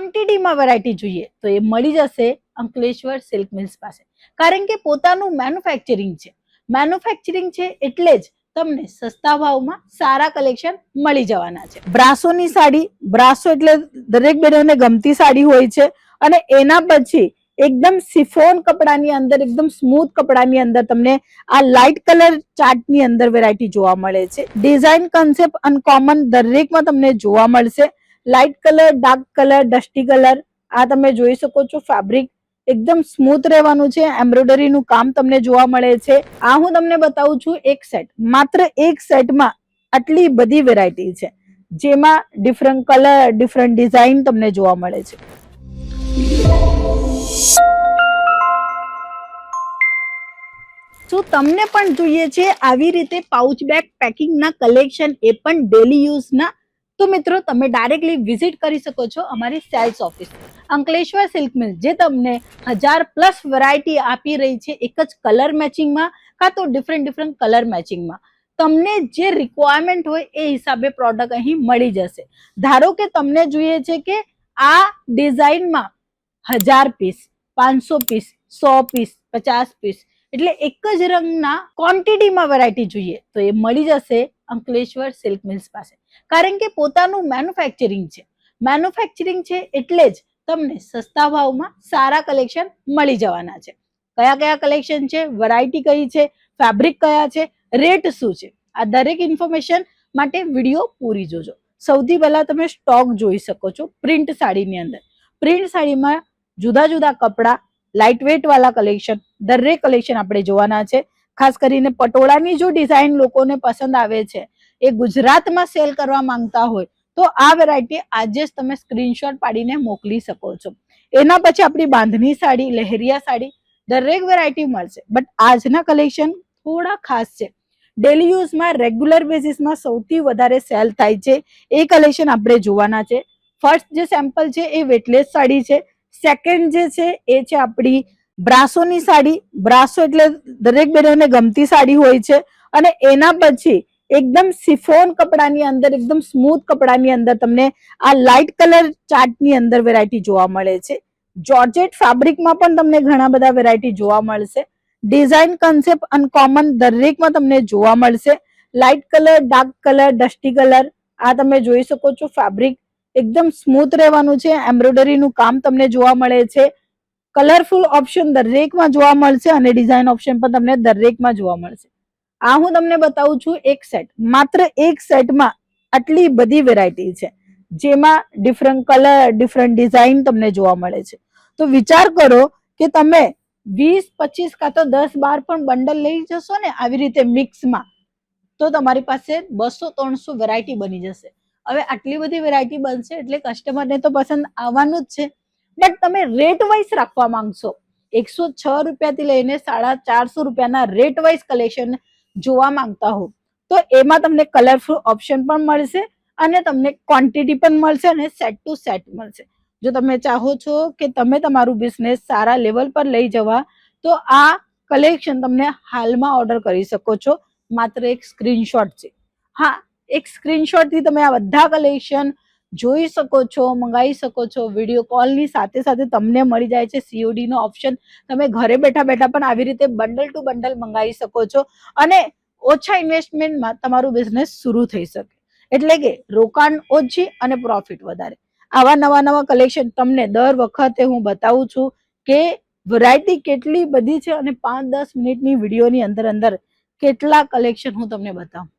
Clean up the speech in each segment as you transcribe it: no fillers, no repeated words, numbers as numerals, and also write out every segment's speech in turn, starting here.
ક્વોન્ટિટીમાં variety જોઈએ તો એ મળી જશે અંકલેશ્વર સિલ્ક મિલ્સ પાસે, કારણ કે પોતાનું મેન્યુફેક્ચરિંગ છે એટલે જ તમને સસ્તા ભાવમાં સારા કલેક્શન મળી જવાના છે. બ્રાસોની સાડી, બ્રાસો એટલે દરેક બહેનોને ગમતી સાડી હોય છે અને એના પછી એકદમ સિફોન કપડાની અંદર, એકદમ સ્મૂથ કપડાની અંદર તમને આ લાઇટ કલર ચાર્ટની અંદર વેરાયટી જોવા મળે છે. ડિઝાઇન કન્સેપ્ટ અનકોમન દરેકમાં તમને જોવા મળશે. Light colour, dark colour, dusty colour, આ તમે જોઈ શકો છો. ફેબ્રિક એકદમ સ્મૂથ રહેવાનું છે. એમ્બ્રોઇડરીનું કામ તમને જોવા મળે છે. આ હું તમને બતાવું છું એક સેટ, માત્ર એક સેટમાં આટલી બધી વેરાયટી છે જેમાં ડિફરન્ટ કલર, ડિફરન્ટ ડિઝાઇન તમને જોવા મળે છે. શું તમને પણ જોઈએ છે આવી રીતે પાઉચ બેગ પેકિંગના કલેક્શન, એ પણ ડેલી યુઝના? તો મિત્રો તમે ડાયરેક્ટલી વિઝિટ કરી શકો છો અમારી સેલ્સ ઓફિસ અંકલેશ્વર સિલ્ક મિલ, જે તમને 1000+ વેરાયટી આપી રહી છે એક જ કલર મેચિંગમાં કાં તો ડિફરન્ટ કલર મેચિંગમાં. તમને જે રિક્વાયરમેન્ટ હોય એ હિસાબે પ્રોડક્ટ અહીં મળી જશે. ધારો કે તમને જોઈએ છે કે આ ડિઝાઇનમાં 1000 પીસ, 500 પીસ, 100 પીસ, 50 પીસ, એટલે એક જ રંગના ક્વોન્ટિટીમાં વેરાયટી જોઈએ તો એ મળી જશે અંકલેશ્વર સિલ્ક મિલ્સ પાસે, કારણ કે પોતાનું મેન્યુફેક્ચરિંગ છે એટલે જ તમને સસ્તા ભાવમાં સારા કલેક્શન મળી જવાના છે. કયા કયા કલેક્શન છે, વેરાયટી કઈ છે, ફેબ્રિક કયા છે, રેટ શું છે, આ દરેક ઇન્ફોર્મેશન માટે વિડીયો પૂરી જોજો. સૌથી પહેલા તમે સ્ટોક જોઈ શકો છો. પ્રિન્ટ સાડીની અંદર, પ્રિન્ટ સાડીમાં જુદા જુદા કપડા, લાઇટ વેટ વાળા કલેક્શન, દરેક કલેક્શન આપણે જોવાના છે. ખાસ કરીને પટોળાની જો ડિઝાઇન લોકોને પસંદ આવે છે, એ ગુજરાતમાં સેલ કરવા માંગતા હોય તો આ વેરાયટી આજે જ તમે સ્ક્રીનશોટ પાડીને મોકલી શકો છો. એના પછી આપણી બાંધણી સાડી, લહેરિયા સાડી, દરેક વેરાયટી મળશે. બટ આજના કલેક્શન થોડા ખાસ છે. ડેલી યુઝમાં, રેગ્યુલર બેસિસમાં સૌથી વધારે સેલ થાય છે એ કલેક્શન આપણે જોવાના છે. ફર્સ્ટ જે સેમ્પલ છે એ વેટલેસ સાડી છે. સેકન્ડ જે છે એ છે આપણી બ્રાસોની સાડી. બ્રાસો એટલે દરેક બહેનોને ગમતી સાડી હોય છે અને એના પછી એકદમ સિફોન કપડાની અંદર, એકદમ સ્મૂથ કપડાની અંદર તમને આ લાઇટ કલર ચાર્ટની અંદર વેરાયટી જોવા મળે છે. જોર્જેટ ફેબ્રિકમાં પણ તમને ઘણા બધા વેરાયટી જોવા મળશે. ડિઝાઇન કન્સેપ્ટ અનકોમન દરેકમાં તમને જોવા મળશે. Light colour, dark colour, dusty colour, આ તમે જોઈ શકો છો. ફેબ્રિક એકદમ સ્મૂથ રહેવાનું છે. એમ્બ્રોઇડરીનું કામ તમને જોવા મળે છે. કલરફુલ ઓપ્શન દરેકમાં જોવા મળશે અને ડિઝાઇન ઓપ્શન પણ તમને દરેકમાં જોવા મળશે. આ હું તમને બતાવું છું એક સેટ, માત્ર એક સેટમાં આટલી બધી વેરાયટી છે જેમાં ડિફરન્ટ કલર, ડિફરન્ટ ડિઝાઇન તમને જોવા મળે છે. તો વિચાર કરો કે તમે 20, 25 કાં તો 10, 12 પણ બંડલ લઈ જશો ને આવી રીતે મિક્સમાં, તો તમારી પાસે 200-300 વેરાયટી બની જશે. હવે આટલી બધી વેરાયટી બનશે એટલે કસ્ટમરને તો પસંદ આવવાનું જ છે. બટ તમે રેટ વાઇઝ રાખવા માંગશો, 106 રૂપિયાથી લઈને 450 રૂપિયાના રેટ વાઇઝ કલેક્શન જોવા માંગતા હો તો એમાં તમને કલરફુલ ઓપ્શન પણ મળશે અને તમને ક્વોન્ટિટી પણ મળશે અને સેટ ટુ સેટ મળશે. જો તમે ચાહો છો કે તમે તમારું બિઝનેસ સારા લેવલ પર લઈ જવા તો આ કલેક્શન તમને હાલમાં ઓર્ડર કરી શકો છો. માત્ર એક સ્ક્રીનશોટ છે. હા, એક સ્ક્રીનશોટથી તમે આ બધા કલેક્શન જોઈ શકો છો, મંગાવી શકો છો. વિડીયો કોલની સાથે સાથે તમને મળી જાય છે COD નો ઓપ્શન. તમે ઘરે બેઠા બેઠા પણ આવી રીતે બંડલ ટુ બંડલ મંગાવી શકો છો અને ઓછા ઇન્વેસ્ટમેન્ટમાં તમારું બિઝનેસ શરૂ થઈ શકે. એટલે કે રોકાણ ઓછી અને પ્રોફિટ વધારે. આવા નવા કલેક્શન તમને દર વખતે હું બતાવું છું કે વેરાયટી કેટલી બધી છે અને 5-10 મિનિટની વિડીયોની અંદર કેટલા કલેક્શન હું તમને બતાવું,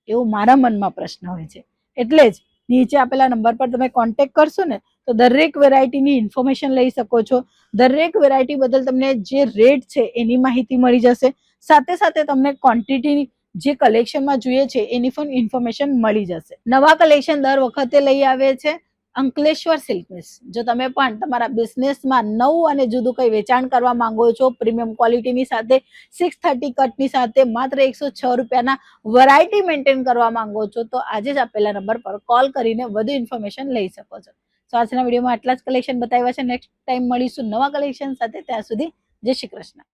એવું મારા મનમાં પ્રશ્ન હોય છે. એટલે જ નીચે આપેલા નંબર પર તમે કોન્ટેક્ટ કરશો ને તો દરેક વેરાયટીની ઇન્ફોર્મેશન લઈ શકો છો. દરેક વેરાયટી બદલ તમને જે રેટ છે એની માહિતી મળી જશે. સાથે સાથે તમને ક્વોન્ટિટી જે કલેક્શનમાં જોઈએ છે એની પણ ઇન્ફોર્મેશન મળી જશે. નવા કલેક્શન દર વખતે લઈ આવે છે અંકલેશ્વર સિલ્ક મિલ્સ. જો તમે પણ તમારા બિઝનેસમાં નવું અને જુદું કંઈ વેચાણ કરવા માંગો છો, પ્રીમિયમ ક્વોલિટીની સાથે 630 કટની સાથે માત્ર 106 રૂપિયાના વેરાયટી મેન્ટેન કરવા માંગો છો તો આજે જ આપેલા નંબર પર કોલ કરીને વધુ ઇન્ફોર્મેશન લઈ શકો છો. તો આજના વિડીયોમાં આટલા જ કલેક્શન બતાવ્યા છે. નેક્સ્ટ ટાઈમ મળીશું નવા કલેક્શન સાથે. ત્યાં સુધી જય શ્રી કૃષ્ણ.